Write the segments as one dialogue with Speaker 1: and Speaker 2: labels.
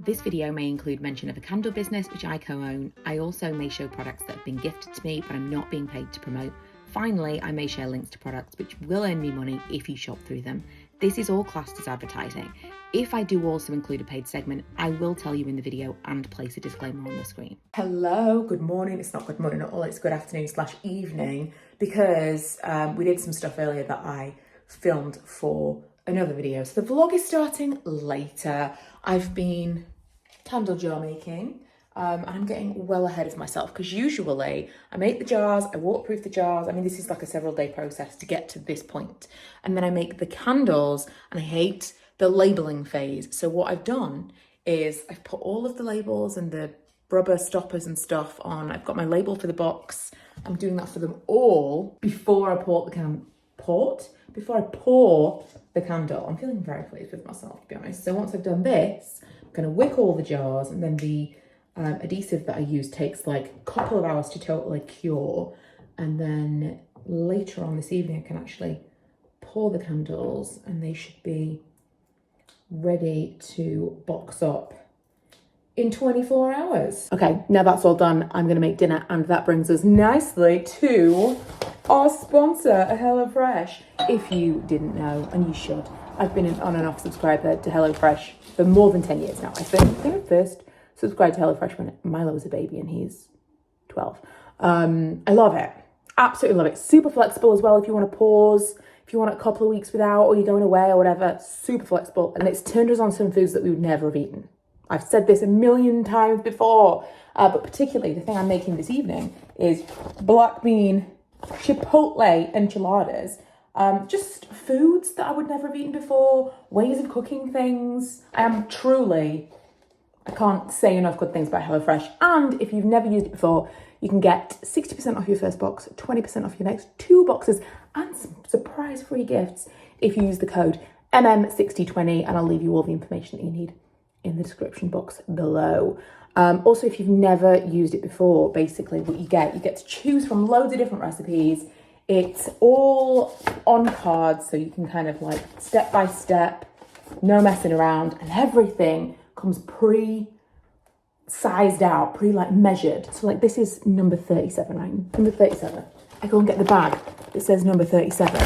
Speaker 1: This video may include mention of a candle business which I co-own. I also may show products that have been gifted to me but I'm not being paid to promote. Finally, I may share links to products which will earn me money if you shop through them. This is all classed as advertising. If I do also include a paid segment, I will tell you in the video and place a disclaimer on the screen.
Speaker 2: Hello, good morning. It's not good morning at all, it's good afternoon / evening because we did some stuff earlier that I filmed for another video. So the vlog is starting later. I've been candle jar making and I'm getting well ahead of myself because usually I make the jars, I waterproof the jars. I mean, this is like a several day process to get to this point. And then I make the candles and I hate the labeling phase. So what I've done is I've put all of the labels and the rubber stoppers and stuff on. I've got my label for the box. I'm doing that for them all before I pour the candle. I'm feeling very pleased with myself, to be honest. So once I've done this, I'm going to wick all the jars, and then the adhesive that I use takes like a couple of hours to totally cure. And then later on this evening, I can actually pour the candles and they should be ready to box up in 24 hours. Okay, now that's all done, I'm going to make dinner, and that brings us nicely to our sponsor, HelloFresh. If you didn't know, and you should, I've been an on and off subscriber to HelloFresh for more than 10 years now. I think I first subscribed to HelloFresh when Milo was a baby and he's 12. I love it. Absolutely love it. Super flexible as well if you want to pause, if you want a couple of weeks without, or you're going away or whatever. Super flexible. And it's turned us on some foods that we would never have eaten. I've said this a million times before, but particularly the thing I'm making this evening is black bean chipotle enchiladas. Just foods that I would never have eaten before, ways of cooking things. I can't say enough good things about HelloFresh. And if you've never used it before, you can get 60% off your first box, 20% off your next 2 boxes, and some surprise free gifts if you use the code MM6020, and I'll leave you all the information that you need in the description box below. Also, if you've never used it before, basically what you get to choose from loads of different recipes. It's all on cards, so you can kind of like step by step, no messing around, and everything comes pre-sized out, measured. So like this is number 37, right? Number 37. I go and get the bag that says number 37.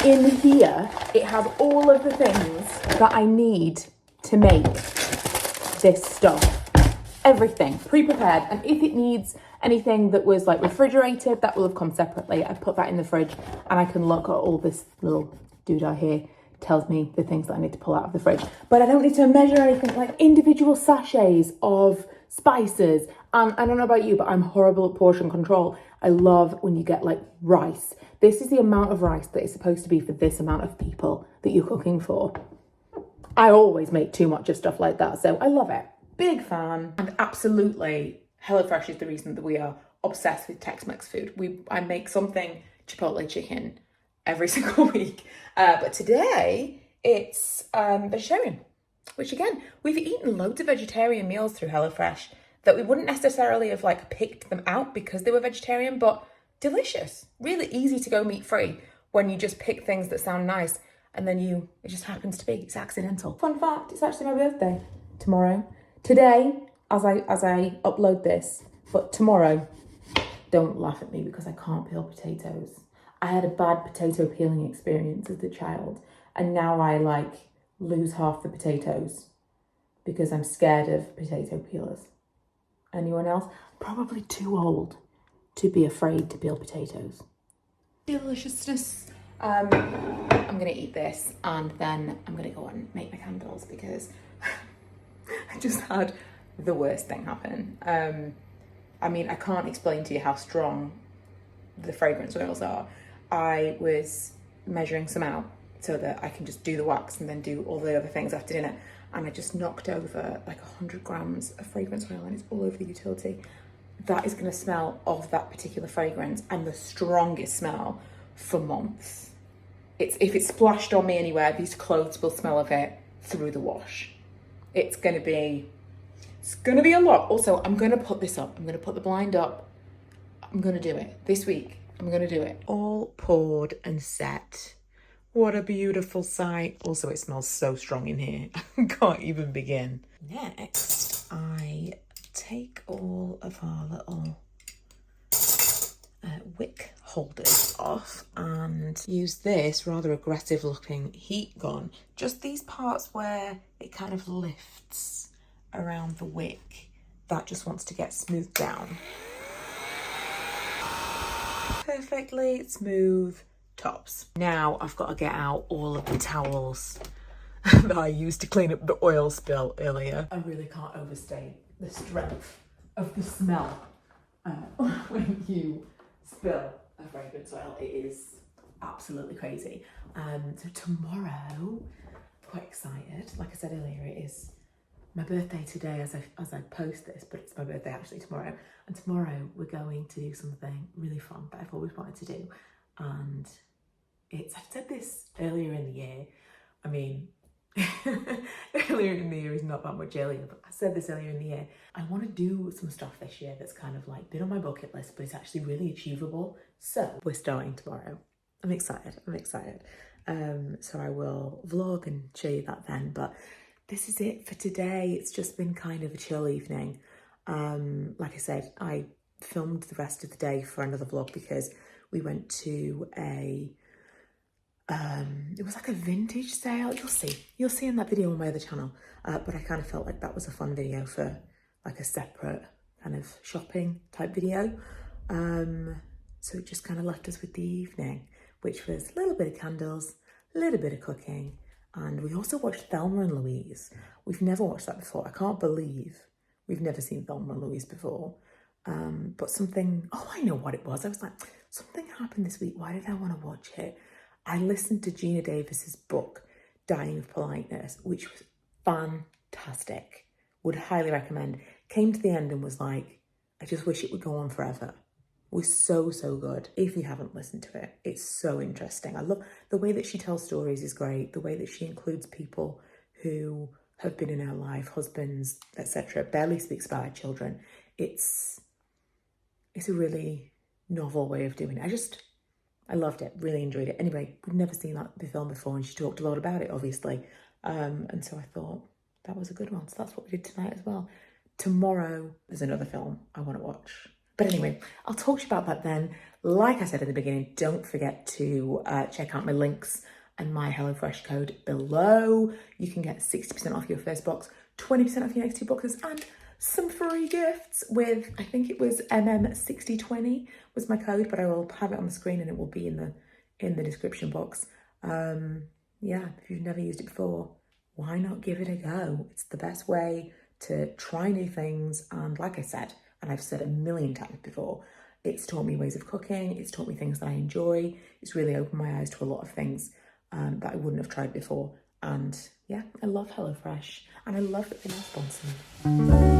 Speaker 2: In here, it has all of the things that I need to make this stuff. Everything pre-prepared, and if it needs anything that was like refrigerated, that will have come separately. I put that in the fridge, and I can look at all this little doodah here. Tells me the things that I need to pull out of the fridge, but I don't need to measure anything, like individual sachets of spices. And I don't know about you, but I'm horrible at portion control. I love when you get like rice. This is the amount of rice that is supposed to be for this amount of people that you're cooking for. I always make too much of stuff like that, so I love it. Big fan. And absolutely, HelloFresh is the reason that we are obsessed with Tex-Mex food. I make something Chipotle chicken every single week. But today it's vegetarian, which again, we've eaten loads of vegetarian meals through HelloFresh that we wouldn't necessarily have like picked them out because they were vegetarian, but delicious. Really easy to go meat free when you just pick things that sound nice, and then it just happens to be, it's accidental. Fun fact, it's actually my birthday tomorrow. Today, as I upload this, but tomorrow, don't laugh at me because I can't peel potatoes. I had a bad potato peeling experience as a child, and now I like lose half the potatoes because I'm scared of potato peelers. Anyone else? Probably too old to be afraid to peel potatoes. Deliciousness. I'm gonna eat this and then I'm gonna go and make my candles because I just had the worst thing happen. I mean, I can't explain to you how strong the fragrance oils are. I was measuring some out so that I can just do the wax and then do all the other things after dinner. And I just knocked over like 100 grams of fragrance oil, and it's all over the utility. That is gonna smell of that particular fragrance, and the strongest smell for months. If it's splashed on me anywhere, these clothes will smell of it through the wash. It's gonna be a lot. Also, I'm gonna put this up. I'm gonna put the blind up. I'm gonna do it this week. I'm gonna do it. All poured and set.
Speaker 3: What a beautiful sight. Also, it smells so strong in here. I can't even begin. Next, I take all of our little wick holders off and use this rather aggressive looking heat gun. Just these parts where it kind of lifts around the wick, that just wants to get smoothed down. Perfectly smooth tops. Now I've got to get out all of the towels that I used to clean up the oil spill earlier.
Speaker 2: I really can't overstate the strength of the smell when you spill a fragrance oil. It is absolutely crazy. So tomorrow, quite excited. Like I said earlier, it is my birthday today as I post this, but it's my birthday actually tomorrow. And tomorrow we're going to do something really fun that I've always wanted to do. And I've said this earlier in the year. I mean, earlier in the year is not that much earlier, but I said this earlier in the year. I want to do some stuff this year that's kind of like been on my bucket list, but it's actually really achievable. So we're starting tomorrow. I'm excited. So I will vlog and show you that then. But this is it for today. It's just been kind of a chill evening. Like I said, I filmed the rest of the day for another vlog because we went to it was like a vintage sale. You'll see in that video on my other channel. But I kind of felt like that was a fun video for like a separate kind of shopping type video. So it just kind of left us with the evening, which was a little bit of candles, a little bit of cooking. And we also watched Thelma and Louise. We've never watched that before. I can't believe we've never seen Thelma and Louise before. But I know what it was. I was like, something happened this week. Why did I want to watch it? I listened to Gina Davis's book, Dying of Politeness, which was fantastic. Would highly recommend. Came to the end and was like, I just wish it would go on forever. It was so, so good. If you haven't listened to it, it's so interesting. I love the way that she tells stories is great. The way that she includes people who have been in her life, husbands, etc. Barely speaks about her children. It's a really novel way of doing it. I loved it, really enjoyed it. Anyway, we'd never seen the film before and she talked a lot about it, obviously. And so I thought that was a good one. So that's what we did tonight as well. Tomorrow, there's another film I want to watch. But anyway, I'll talk to you about that then. Like I said in the beginning, don't forget to check out my links and my HelloFresh code below. You can get 60% off your first box, 20% off your next 2 boxes, and some free gifts with, I think it was MM6020 was my code, but I will have it on the screen and it will be in the description box. Yeah, if you've never used it before, why not give it a go? It's the best way to try new things. And like I said, and I've said a million times before, it's taught me ways of cooking. It's taught me things that I enjoy. It's really opened my eyes to a lot of things that I wouldn't have tried before. And yeah, I love HelloFresh and I love that they're now sponsoring.